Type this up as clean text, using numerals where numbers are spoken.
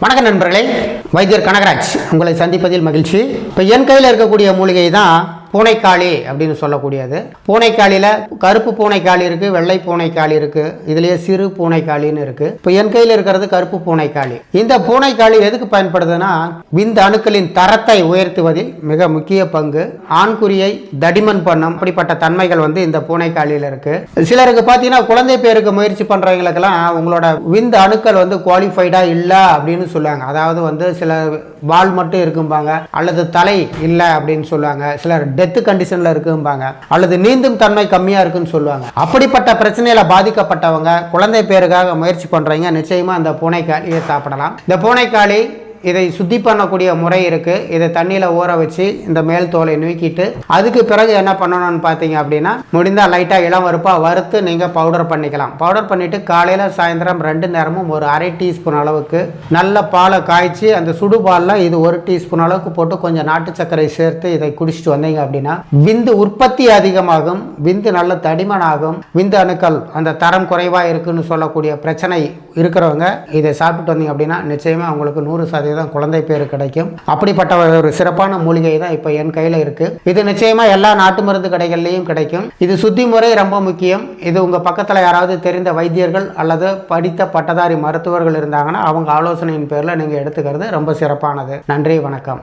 வணக்கம் நண்பர்களே, வைத்தியர் கனகராஜ் உங்களை சந்திப்பதில் மகிழ்ச்சி. இப்போ என் கையில் இருக்கக்கூடிய மூலிகை தான் பூனைக்காளி அப்படின்னு சொல்லக்கூடியது. பூனைக்காளியில் கருப்பு பூனைக்காளி இருக்குது, வெள்ளை பூனைக்காளி இருக்குது, இதுலேயே சிறு பூனைக்காளின்னு இருக்குது. இப்போ என் கையில் இருக்கிறது கருப்பு பூனைக்காளி. இந்த பூனைக்காளி எதுக்கு பயன்படுதுன்னா, விந்து அணுக்களின் தரத்தை உயர்த்துவதில் மிக முக்கிய பங்கு, ஆண்குறியை தடிமன் பண்ணும் அப்படிப்பட்ட தன்மைகள் இந்த பூனைக்காளியில் இருக்குது. சிலருக்கு பார்த்தீங்கன்னா குழந்தை பேருக்கு முயற்சி பண்ணுறவங்களுக்கெல்லாம் உங்களோட விந்து அணுக்கள் குவாலிஃபைடாக இல்லை அப்படின்னு சொல்லுவாங்க. அதாவது சில வால் மட்டும் இருக்கும்பாங்க, அல்லது தலை இல்லை அப்படின்னு சொல்லுவாங்க. சிலர் டெத் கண்டிஷன்ல இருக்கும்பாங்க, அல்லது நீந்தும் தன்மை கம்மியா இருக்குன்னு சொல்லுவாங்க. அப்படிப்பட்ட பிரச்சனையில பாதிக்கப்பட்டவங்க குழந்தை பேருக்காக முயற்சி பண்றீங்க, நிச்சயமா அந்த பூனைக்காளியை சாப்பிடலாம். இந்த பூனைக்காளி இதை சுத்தி பண்ணக்கூடிய முறை இருக்கு. இதை தண்ணியில ஊற வச்சு இந்த மேல் தோலை நீக்கிட்டு அதுக்கு பிறகு என்ன பண்ணணும்னு பார்த்தீங்க அப்படின்னா, முடிந்தா லைட்டா இளம் வறுப்பா வறுத்து நீங்க பவுடர் பண்ணிக்கலாம். பவுடர் பண்ணிட்டு காலையில சாயந்தரம் 2 நேரமும் ஒரு அரை டீஸ்பூன் அளவுக்கு நல்ல பாலை காய்ச்சி அந்த சுடுபாலில் இது 1 டீஸ்பூன் அளவுக்கு போட்டு கொஞ்சம் நாட்டு சர்க்கரை சேர்த்து இதை குடிச்சிட்டு வந்தீங்க அப்படின்னா விந்து உற்பத்தி அதிகமாகும், விந்து நல்ல தடிமனாகும், விந்து அணுக்கள் அந்த தரம் குறைவா இருக்குன்னு சொல்லக்கூடிய பிரச்சனை இருக்கிறவங்க இதை சாப்பிட்டு வந்தீங்க அப்படின்னா நிச்சயமா உங்களுக்கு 100% குழந்தை பேரு கிடைக்கும். அப்படிப்பட்ட ஒரு சிறப்பான மூலிகை தான் இப்போ என் கையில் இருக்கு. இது நிச்சயமா எல்லா நாட்டு மருந்து கடைகள்லையும் கிடைக்கும். இது சுத்தி முறை ரொம்ப முக்கியம். இது உங்க பக்கத்தில் யாராவது தெரிந்த வைத்தியர்கள் அல்லது படித்த பட்டதாரி மருத்துவர்கள் இருந்தாங்கன்னா அவங்க ஆலோசனையின் பேரில் நீங்க எடுத்துக்கிறது ரொம்ப சிறப்பானது. நன்றி, வணக்கம்.